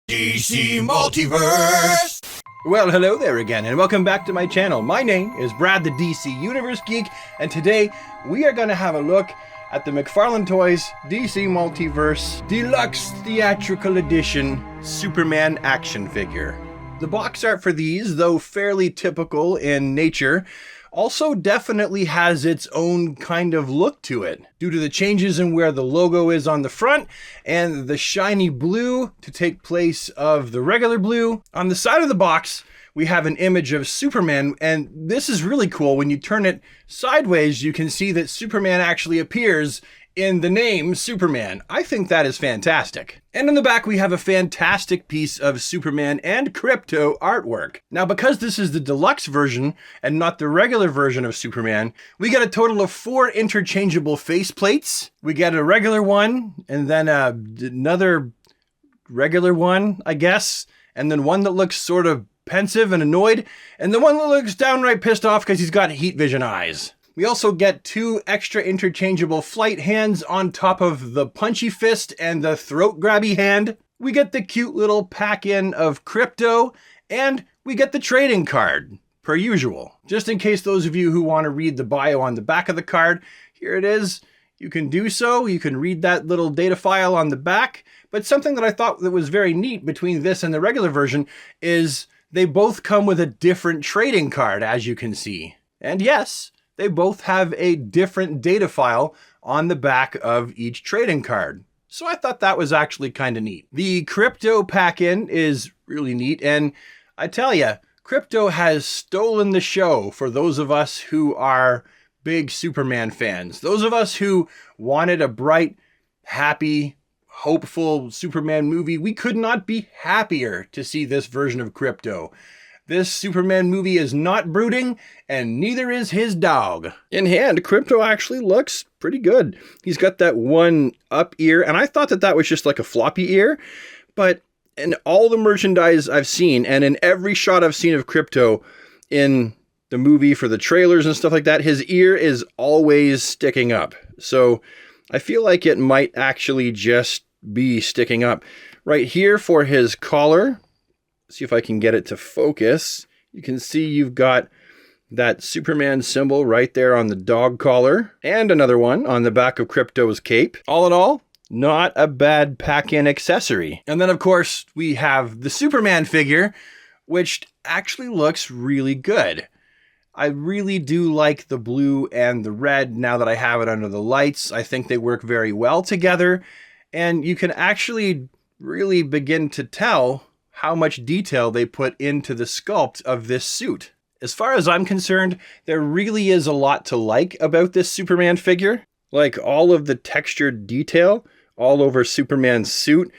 DC Multiverse! Well, hello there again, and welcome back to my channel. My name is Brad the DC Universe Geek, and today we are going to have a look at the McFarlane Toys DC Multiverse Deluxe Theatrical Edition Superman action figure. The box art for these, though fairly typical in nature, also definitely has its own kind of look to it, due to the changes in where the logo is on the front and the shiny blue to take place of the regular blue. On the side of the box, we have an image of Superman, and this is really cool. When you turn it sideways, you can see that Superman actually appears in the name Superman. I think that is fantastic. And in the back, we have a fantastic piece of Superman and Krypto artwork. Now, because this is the deluxe version and not the regular version of Superman, we get a total of 4 interchangeable faceplates. We get a regular one, and then another regular one, I guess, and then one that looks sort of pensive and annoyed, and the one that looks downright pissed off because he's got heat vision eyes. We also get 2 extra interchangeable flight hands on top of the punchy fist and the throat grabby hand. We get the cute little pack-in of Krypto, and we get the trading card, per usual. Just in case those of you who want to read the bio on the back of the card, here it is. You can do so. You can read that little data file on the back. But something that I thought that was very neat between this and the regular version is they both come with a different trading card, as you can see. And yes, they both have a different data file on the back of each trading card. So I thought that was actually kind of neat. The Krypto pack-in is really neat, and I tell you, Krypto has stolen the show for those of us who are big Superman fans. Those of us who wanted a bright, happy, hopeful Superman movie. We could not be happier to see this version of Krypto. This Superman movie is not brooding, and neither is his dog. In hand, Krypto actually looks pretty good. He's got that one up ear, and I thought that that was just like a floppy ear, but in all the merchandise I've seen, and in every shot I've seen of Krypto in the movie for the trailers and stuff like that, his ear is always sticking up. So I feel like it might actually just be sticking up. Right here for his collar, see if I can get it to focus. You can see you've got that Superman symbol right there on the dog collar, and another one on the back of Krypto's cape. All in all, not a bad pack-in accessory. And then, of course, we have the Superman figure, which actually looks really good. I really do like the blue and the red now that I have it under the lights. I think they work very well together, and you can actually really begin to tell how much detail they put into the sculpt of this suit. As far as I'm concerned, there really is a lot to like about this Superman figure. Like all of the textured detail all over Superman's suit,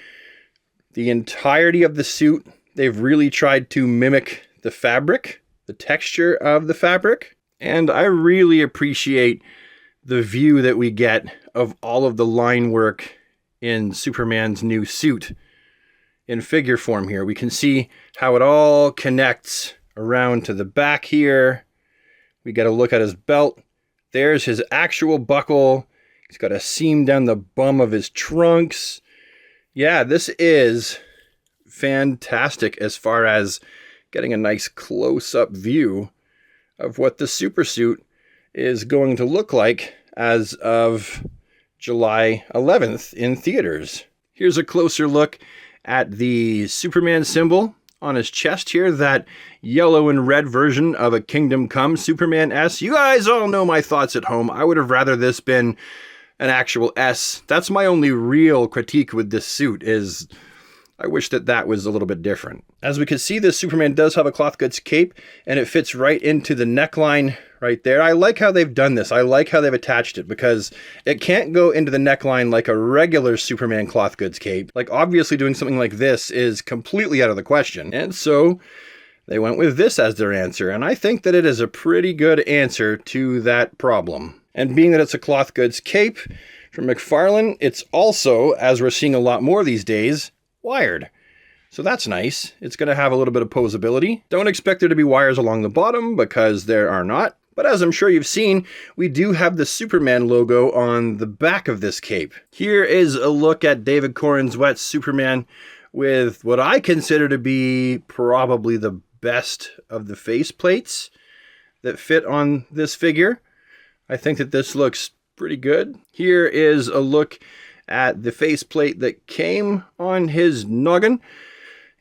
the entirety of the suit, they've really tried to mimic the fabric, the texture of the fabric. And I really appreciate the view that we get of all of the line work in Superman's new suit. In figure form here, we can see how it all connects around to the back here. We get a look at his belt. There's his actual buckle. He's got a seam down the bum of his trunks. Yeah, this is fantastic as far as getting a nice close-up view of what the supersuit is going to look like as of July 11th in theaters. Here's a closer look at the Superman symbol on his chest here, that yellow and red version of a Kingdom Come Superman S. You guys all know my thoughts at home. I would have rather this been an actual S. That's my only real critique with this suit, is I wish that that was a little bit different. As we can see, this Superman does have a cloth goods cape, and it fits right into the neckline right there. I like how they've done this. I like how they've attached it, because it can't go into the neckline like a regular Superman cloth goods cape. Like, obviously doing something like this is completely out of the question. And so they went with this as their answer, and I think that it is a pretty good answer to that problem. And being that it's a cloth goods cape from McFarlane, it's also, as we're seeing a lot more these days, wired. So that's nice. It's going to have a little bit of posability. Don't expect there to be wires along the bottom, because there are not. But as I'm sure you've seen, we do have the Superman logo on the back of this cape. Here is a look at David Corenswet's Superman with what I consider to be probably the best of the face plates that fit on this figure. I think that this looks pretty good. Here is a look at the faceplate that came on his noggin,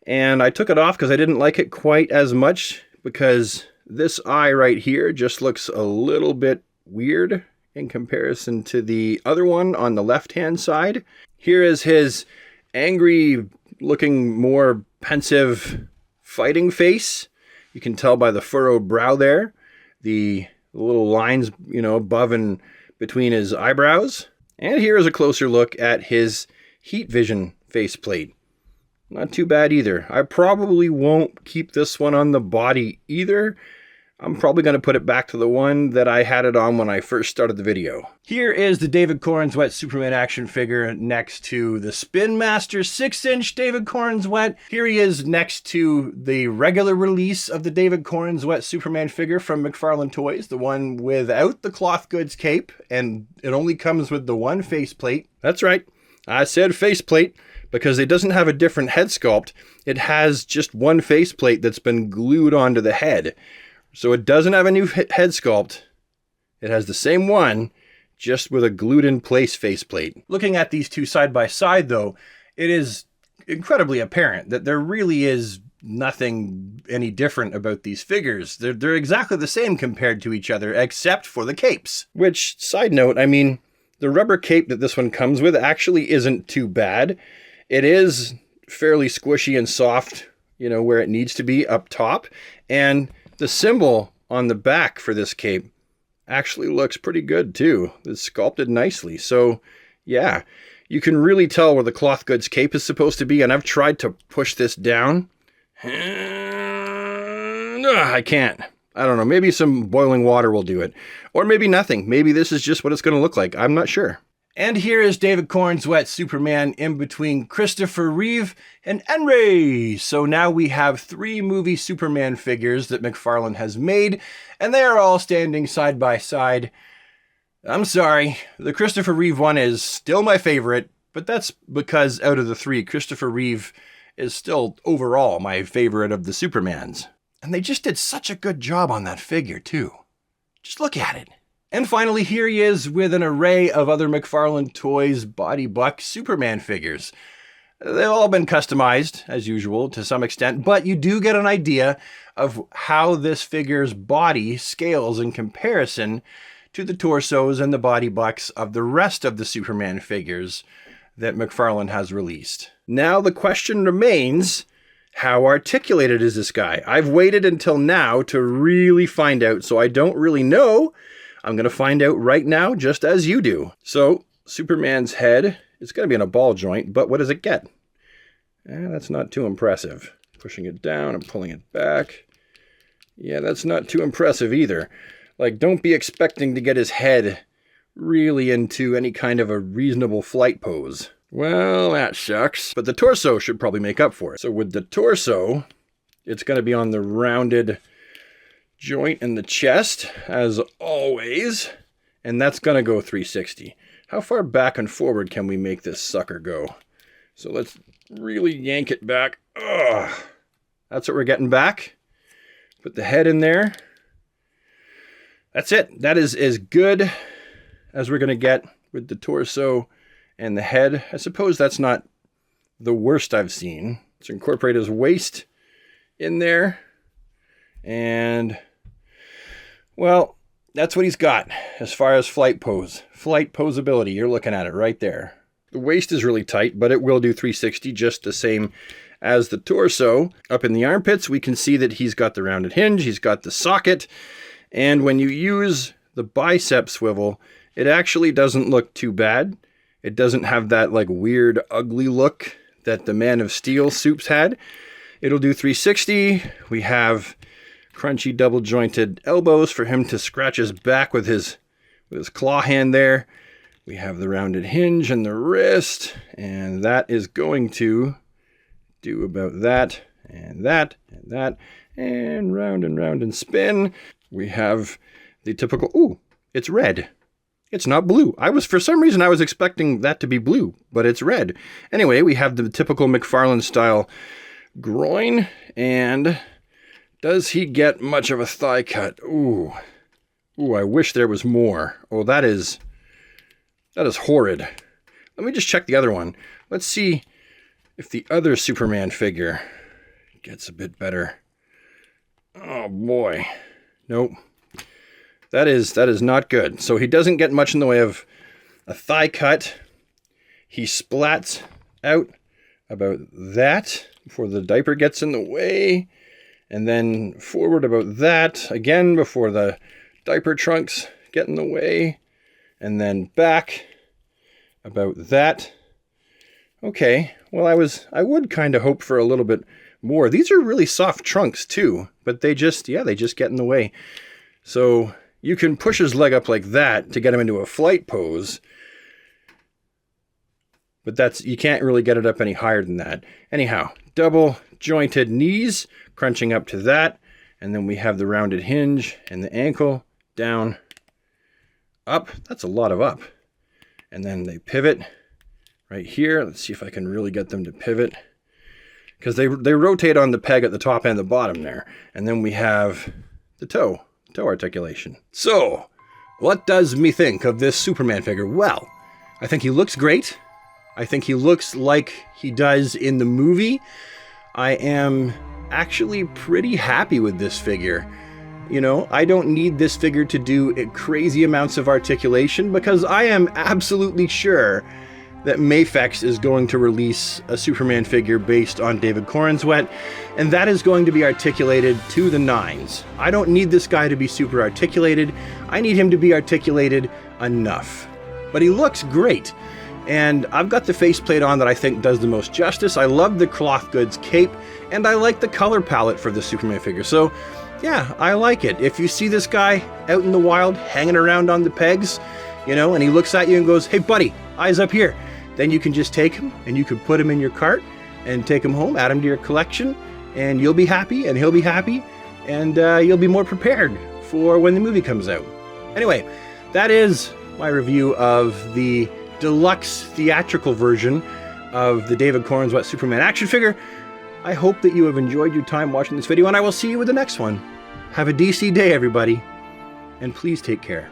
and I took it off because I didn't like it quite as much, because this eye right here just looks a little bit weird in comparison to the other one on the left-hand side. Here is his angry looking, more pensive fighting face. You can tell by the furrowed brow there, the little lines, above and between his eyebrows. And here is a closer look at his heat vision faceplate. Not too bad either. I probably won't keep this one on the body either. I'm probably going to put it back to the one that I had it on when I first started the video. Here is the David Corenswet Superman action figure next to the Spin Master 6-inch David Corenswet. Here he is next to the regular release of the David Corenswet Superman figure from McFarlane Toys, the one without the cloth goods cape, and it only comes with the one faceplate. That's right, I said faceplate, because it doesn't have a different head sculpt. It has just one faceplate that's been glued onto the head. So it doesn't have a new head sculpt. It has the same one, just with a glued-in-place faceplate. Looking at these two side by side, though, it is incredibly apparent that there really is nothing any different about these figures. They're exactly the same compared to each other, except for the capes. Which, side note, I mean, the rubber cape that this one comes with actually isn't too bad. It is fairly squishy and soft, where it needs to be up top. And the symbol on the back for this cape actually looks pretty good too. It's sculpted nicely. So yeah, you can really tell where the cloth goods cape is supposed to be. And I've tried to push this down. I can't. I don't know. Maybe some boiling water will do it. Or maybe nothing. Maybe this is just what it's going to look like. I'm not sure. And here is David Corenswet Superman in between Christopher Reeve and Henry. So now we have 3 movie Superman figures that McFarlane has made, and they are all standing side by side. I'm sorry, the Christopher Reeve one is still my favorite, but that's because out of the 3, Christopher Reeve is still overall my favorite of the Supermans. And they just did such a good job on that figure too. Just look at it. And finally, here he is with an array of other McFarlane Toys Body Buck Superman figures. They've all been customized, as usual, to some extent, but you do get an idea of how this figure's body scales in comparison to the torsos and the body bucks of the rest of the Superman figures that McFarlane has released. Now the question remains, how articulated is this guy? I've waited until now to really find out, so I don't really know. I'm going to find out right now, just as you do. So, Superman's head is going to be in a ball joint, but what does it get? That's not too impressive. Pushing it down and pulling it back. Yeah, that's not too impressive either. Like, don't be expecting to get his head really into any kind of a reasonable flight pose. Well, that shucks. But the torso should probably make up for it. So with the torso, it's going to be on the rounded joint in the chest, as always, and that's gonna go 360. How far back and forward can we make this sucker go? So let's really yank it back. Ugh. That's what we're getting back. Put the head in there. That's it. That is as good as we're gonna get with the torso and the head. I suppose that's not the worst I've seen. Let's incorporate his waist in there. And, well, that's what he's got as far as flight posability. You're looking at it right there. The waist is really tight, but it will do 360 just the same as the torso. Up in the armpits, we can see that he's got the rounded hinge, he's got the socket, and when you use the bicep swivel, it actually doesn't look too bad. It doesn't have that like weird, ugly look that the Man of Steel suits had. It'll do 360. We have crunchy double jointed elbows for him to scratch his back with his claw hand there. We have the rounded hinge and the wrist, and that is going to do about that and that and that, and round and spin. We have the typical, ooh, it's red. It's not blue. For some reason, I was expecting that to be blue, but it's red. Anyway, we have the typical McFarlane style groin, and does he get much of a thigh cut? Ooh, I wish there was more. Oh, that is horrid. Let me just check the other one. Let's see if the other Superman figure gets a bit better. Oh boy. Nope. That is not good. So he doesn't get much in the way of a thigh cut. He splats out about that before the diaper gets in the way. And then forward about that again before the diaper trunks get in the way. And then back about that. Okay, well I would kind of hope for a little bit more. These are really soft trunks too, but they just get in the way. So you can push his leg up like that to get him into a flight pose, but you can't really get it up any higher than that. Anyhow, double jointed knees crunching up to that, and then we have the rounded hinge and the ankle down, up. That's a lot of up. And then they pivot right here. Let's see if I can really get them to pivot, because they rotate on the peg at the top and the bottom there. And then we have the toe articulation. So, what does me think of this Superman figure? Well, I think he looks great. I think he looks like he does in the movie. I am actually pretty happy with this figure. You know, I don't need this figure to do crazy amounts of articulation, because I am absolutely sure that Mafex is going to release a Superman figure based on David Corenswet, and that is going to be articulated to the nines. I don't need this guy to be super articulated. I need him to be articulated enough. But he looks great, and I've got the faceplate on that I think does the most justice. I love the cloth goods cape, and I like the color palette for the Superman figure. So yeah, I like it. If you see this guy out in the wild hanging around on the pegs, you know, and he looks at you and goes, "Hey buddy, eyes up here," then you can just take him and you can put him in your cart and take him home, add him to your collection, and you'll be happy and he'll be happy, and you'll be more prepared for when the movie comes out. Anyway, that is my review of the deluxe theatrical version of the David Corenswet Superman action figure. I hope that you have enjoyed your time watching this video, and I will see you with the next one. Have a DC day, everybody, and please take care.